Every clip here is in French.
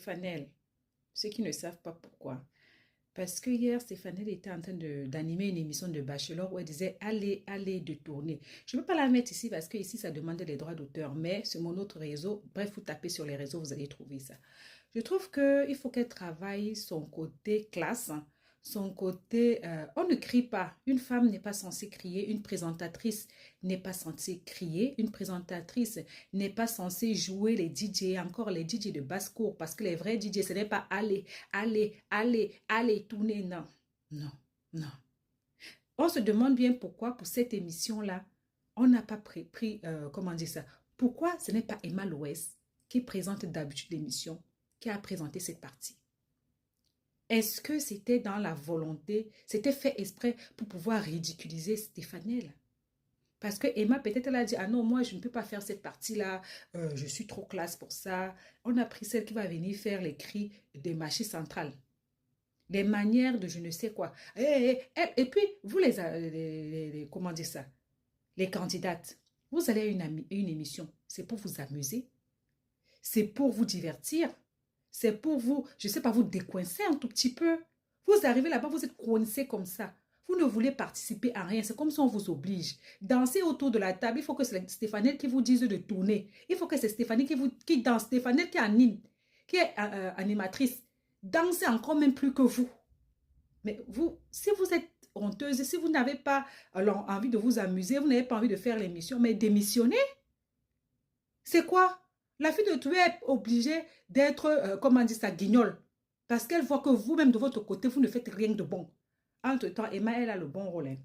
Stéphanel, ceux qui ne savent pas pourquoi. Parce que hier, Stéphanel était en train d'animer une émission de Bachelor où elle disait allez de tourner. Je ne peux pas la mettre ici parce que ici, ça demande les droits d'auteur. Mais sur mon autre réseau, bref, vous tapez sur les réseaux, vous allez trouver ça. Je trouve qu'il faut qu'elle travaille son côté classe, son côté... on ne crie pas. Une femme n'est pas censée crier. Une présentatrice n'est pas censée crier. Une présentatrice n'est pas censée jouer les DJ, encore les DJ de basse-cour. Parce que les vrais DJ, ce n'est pas allez, tourner. Non, non, non. On se demande bien pourquoi pour cette émission-là, on n'a pas pris comment dire ça? Pourquoi ce n'est pas Emma Loès qui présente d'habitude l'émission qui a présenté cette partie? Est-ce que c'était dans la volonté, c'était fait exprès pour pouvoir ridiculiser Stéphanel? Parce que Emma, peut-être, elle a dit, ah non, moi, je ne peux pas faire cette partie-là, je suis trop classe pour ça. On a pris celle qui va venir faire les cris des marchés centrales. Les manières de je ne sais quoi. Et puis, vous, comment dire ça? Les candidates, vous allez à une émission, c'est pour vous amuser, c'est pour vous divertir, c'est pour vous, je ne sais pas, vous décoincer un tout petit peu. Vous arrivez là-bas, vous êtes coincé comme ça. Vous ne voulez participer à rien. C'est comme si on vous oblige. Dansez autour de la table. Il faut que c'est Stéphanel qui vous dise de tourner. Il faut que c'est Stéphanie qui danse. Stéphanel qui anime, qui est animatrice. Dansez encore même plus que vous. Mais vous, si vous êtes honteuse, si vous n'avez pas envie de vous amuser, vous n'avez pas envie de faire l'émission, mais démissionnez. C'est quoi? La fille de Toué est obligée d'être, comment on dit ça, guignole. Parce qu'elle voit que vous-même, de votre côté, vous ne faites rien de bon. Entre-temps, Emma, elle a le bon rôle. Hein.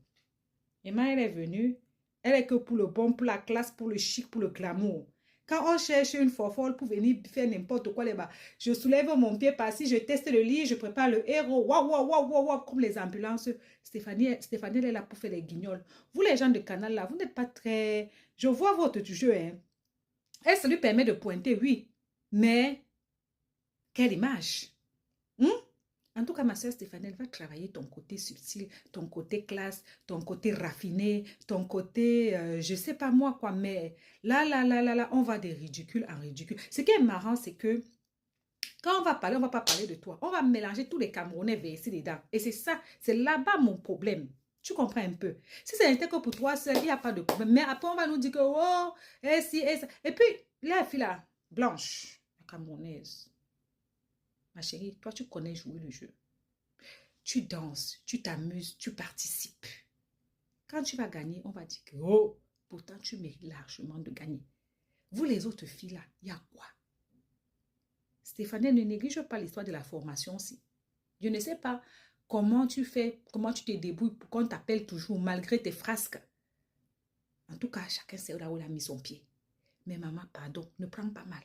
Emma, elle est venue. Elle est que pour le bon, pour la classe, pour le chic, pour le glamour. Quand on cherche une fofolle pour venir faire n'importe quoi là-bas, je soulève mon pied par-ci, je teste le lit, je prépare le héros. Waouh, waouh, waouh, waouh, waouh, comme les ambulances. Stéphanie, elle est là pour faire les guignols. Vous, les gens de canal là, vous n'êtes pas très... Je vois votre jeu, hein. Elle, ça lui permet de pointer, oui. Mais, quelle image? En tout cas, ma soeur Stéphanie, elle va travailler ton côté subtil, ton côté classe, ton côté raffiné, ton côté, je ne sais pas moi quoi, mais là, on va des ridicules en ridicule. Ce qui est marrant, c'est que quand on va parler, on ne va pas parler de toi. On va mélanger tous les Camerounais versés dedans. Et c'est ça, c'est là-bas mon problème. Tu comprends un peu? Si c'est n'était que pour toi seul, il n'y a pas de problème. Mais après, on va nous dire que, oh, et si, et ça. Et puis, la fille là, blanche, la camerounaise. Ma chérie, toi, tu connais jouer le jeu. Tu danses, tu t'amuses, tu participes. Quand tu vas gagner, on va dire que, oh, pourtant, tu mérites largement de gagner. Vous, les autres filles là, il y a quoi? Stéphanie, ne néglige pas l'histoire de la formation aussi. Je ne sais pas comment tu fais, comment tu te débrouilles pour qu'on t'appelle toujours malgré tes frasques. En tout cas, chacun sait là où il a mis son pied. Mais maman, pardon, ne prends pas mal.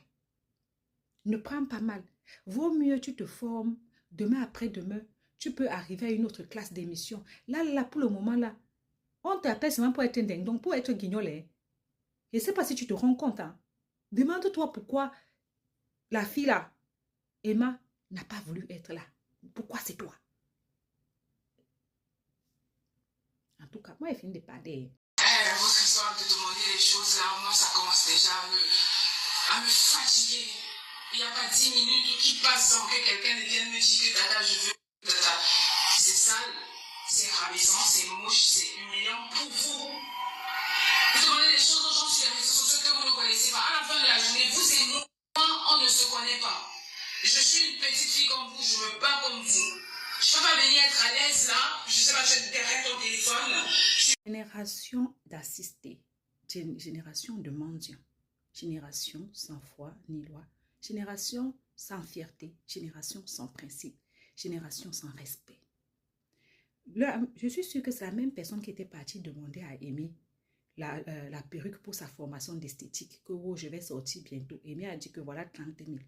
Ne prends pas mal. Vaut mieux tu te formes, demain après-demain, tu peux arriver à une autre classe d'émission. Là, pour le moment, là, on t'appelle seulement pour être un ding-dong, pour être guignolé. Je ne sais pas si tu te rends compte. Hein. Demande-toi pourquoi la fille là, Emma, n'a pas voulu être là. Pourquoi c'est toi? En tout cas, moi, elle finit de parler. Votre histoire de demander les choses là, moi, ça commence déjà à me fatiguer. Il n'y a pas 10 minutes qui passent sans que quelqu'un ne vienne me dire que Tata, je veux. Tata, c'est sale, c'est rabaissant, c'est moche, c'est humiliant pour vous. Vous demandez des choses aux gens sur les réseaux sociaux que vous ne connaissez pas. À la fin de la journée, vous et moi, on ne se connaît pas. Je suis une petite fille comme vous, je me bats comme vous. Je ne peux pas venir être à l'aise là, je ne sais pas, je suis derrière ton téléphone. Génération d'assistés, génération de mendiants, génération sans foi ni loi, génération sans fierté, génération sans principe, génération sans respect. Là, je suis sûre que c'est la même personne qui était partie demander à Amy la perruque pour sa formation d'esthétique, que oh, je vais sortir bientôt. Amy a dit que voilà 30 000.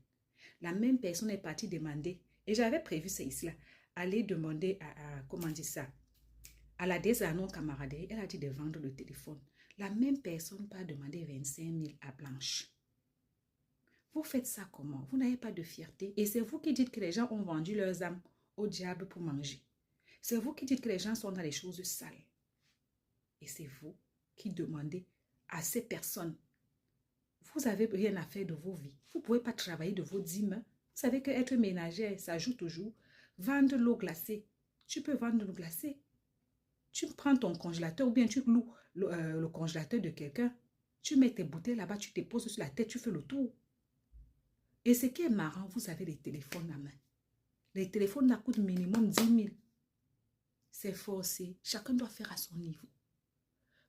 La même personne est partie demander, et j'avais prévu ça ici, là, aller demander comment dire ça, à la déesse à non camaraderie, elle a dit de vendre le téléphone. La même personne pas demander 25 000 à Blanche. Vous faites ça comment? Vous n'avez pas de fierté. Et c'est vous qui dites que les gens ont vendu leurs âmes au diable pour manger. C'est vous qui dites que les gens sont dans les choses sales. Et c'est vous qui demandez à ces personnes, vous n'avez rien à faire de vos vies. Vous ne pouvez pas travailler de vos dîmes. savez qu'être ménagère, ça joue toujours. Vendre l'eau glacée. Tu peux vendre l'eau glacée. Tu prends ton congélateur ou bien tu loues le congélateur de quelqu'un. Tu mets tes bouteilles là-bas, tu te poses sur la tête, tu fais le tour. Et ce qui est marrant, vous avez les téléphones à main. Les téléphones là coûtent minimum 10 000. C'est forcé. Chacun doit faire à son niveau.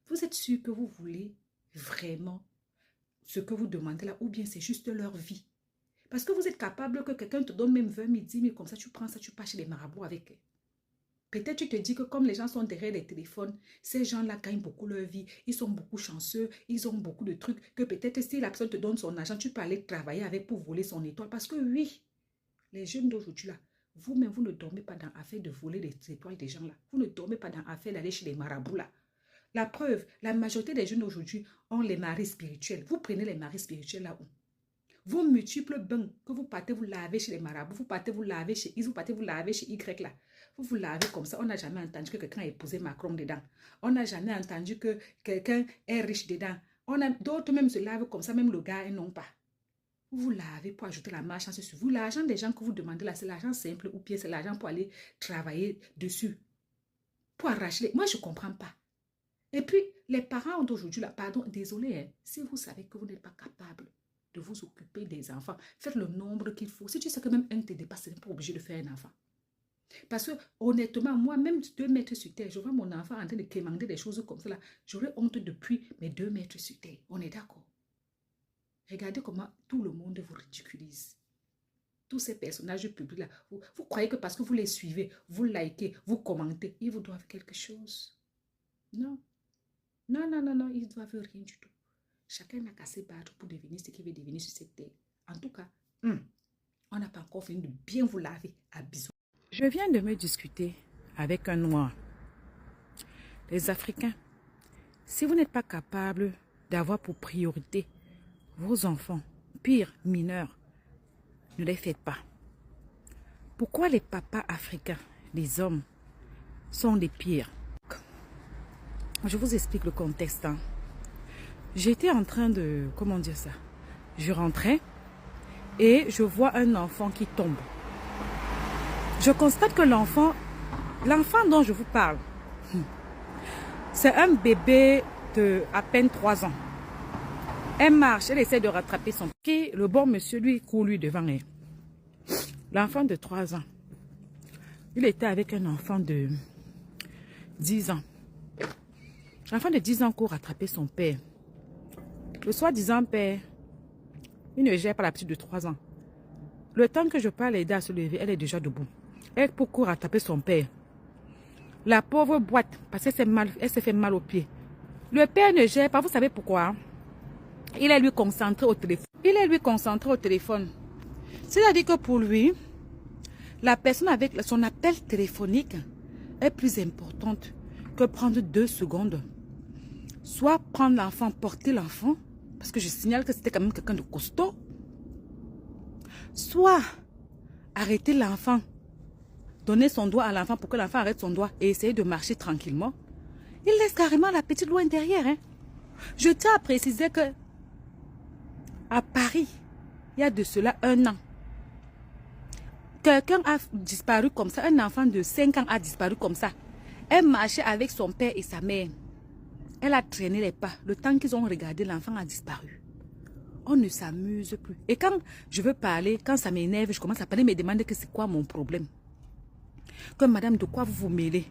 Vous êtes sûr que vous voulez vraiment ce que vous demandez là ou bien c'est juste leur vie? Parce que vous êtes capable que quelqu'un te donne même 20 000, 10 000, comme ça tu prends ça, tu pars chez les marabouts avec. Peut-être tu te dis que comme les gens sont derrière les téléphones, ces gens-là gagnent beaucoup leur vie, ils sont beaucoup chanceux, ils ont beaucoup de trucs, que peut-être si la personne te donne son argent, tu peux aller travailler avec pour voler son étoile. Parce que oui, les jeunes d'aujourd'hui là, vous-même, vous ne dormez pas dans l'affaire de voler les étoiles des gens là. Vous ne dormez pas dans l'affaire d'aller chez les marabouts là. La preuve, la majorité des jeunes aujourd'hui ont les maris spirituels. Vous prenez les maris spirituels là où? Vos multiples bains que vous partez vous laver chez les marabouts, vous partez vous laver chez X, vous partez vous laver chez Y là. Vous vous lavez comme ça. On n'a jamais entendu que quelqu'un a épousé Macron dedans. On n'a jamais entendu que quelqu'un est riche dedans. D'autres même se lavent comme ça, même le gars et non pas. Vous vous lavez pour ajouter la malchance sur vous. L'argent des gens que vous demandez là, c'est l'argent simple ou bien c'est l'argent pour aller travailler dessus. Pour arracher les... Moi, je ne comprends pas. Et puis, les parents d'aujourd'hui là, pardon, désolé, hein, si vous savez que vous n'êtes pas capable de vous occuper des enfants, faites le nombre qu'il faut. Si tu sais que même un te dépasse, tu n'es pas obligé de faire un enfant. Parce que honnêtement, moi, même 2 mètres sur terre, je vois mon enfant en train de quémander des choses comme ça là. J'aurais honte depuis mes 2 mètres sur terre. On est d'accord? Regardez comment tout le monde vous ridiculise. Tous ces personnages publics là, vous croyez que parce que vous les suivez, vous likez, vous commentez, ils vous doivent quelque chose? Non. Non, non, non, non, ils ne doivent rien du tout. Chacun n'a qu'à se battre pour devenir ce qu'il veut devenir sur cette terre. En tout cas, on n'a pas encore fini de bien vous laver à bisous. Je viens de me discuter avec un noir. Les Africains, si vous n'êtes pas capable d'avoir pour priorité vos enfants, pire, mineurs, ne les faites pas. Pourquoi les papas africains, les hommes, sont les pires? Je vous explique le contexte. Hein. J'étais en train de... Comment dire ça? Je rentrais et je vois un enfant qui tombe. Je constate que l'enfant dont je vous parle, c'est un bébé de à peine 3 ans. Elle marche, elle essaie de rattraper son pied. Le bon monsieur, lui, court lui devant elle. L'enfant de 3 ans, il était avec un enfant de 10 ans. L'enfant de 10 ans court rattraper son père. Le soi-disant père, il ne gère pas la petite de 3 ans. Le temps que je parle aider à se lever, elle est déjà debout. Elle court rattraper son père. La pauvre boîte, parce qu'elle s'est fait mal au pied. Le père ne gère pas, vous savez pourquoi? Il est lui concentré au téléphone. C'est-à-dire que pour lui, la personne avec son appel téléphonique est plus importante que prendre 2 secondes. Soit prendre l'enfant, porter l'enfant, parce que je signale que c'était quand même quelqu'un de costaud. Soit arrêter l'enfant, donner son doigt à l'enfant pour que l'enfant arrête son doigt et essayer de marcher tranquillement. Il laisse carrément la petite loin derrière. Hein. Je tiens à préciser que à Paris, il y a de cela 1 an. Quelqu'un a disparu comme ça, un enfant de 5 ans a disparu comme ça. Elle marchait avec son père et sa mère. Elle a traîné les pas. Le temps qu'ils ont regardé, l'enfant a disparu. On ne s'amuse plus. Et quand je veux parler, quand ça m'énerve, je commence à parler, me demander que c'est quoi mon problème. Que madame, de quoi vous vous mêlez?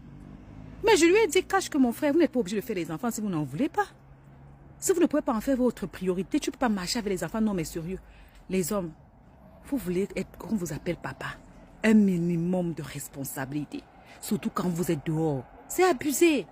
Mais je lui ai dit, cache que mon frère, vous n'êtes pas obligé de faire les enfants si vous n'en voulez pas. Si vous ne pouvez pas en faire votre priorité, tu ne peux pas marcher avec les enfants, non mais sérieux. Les hommes, vous voulez être, qu'on vous appelle papa, un minimum de responsabilité. Surtout quand vous êtes dehors. C'est abusé.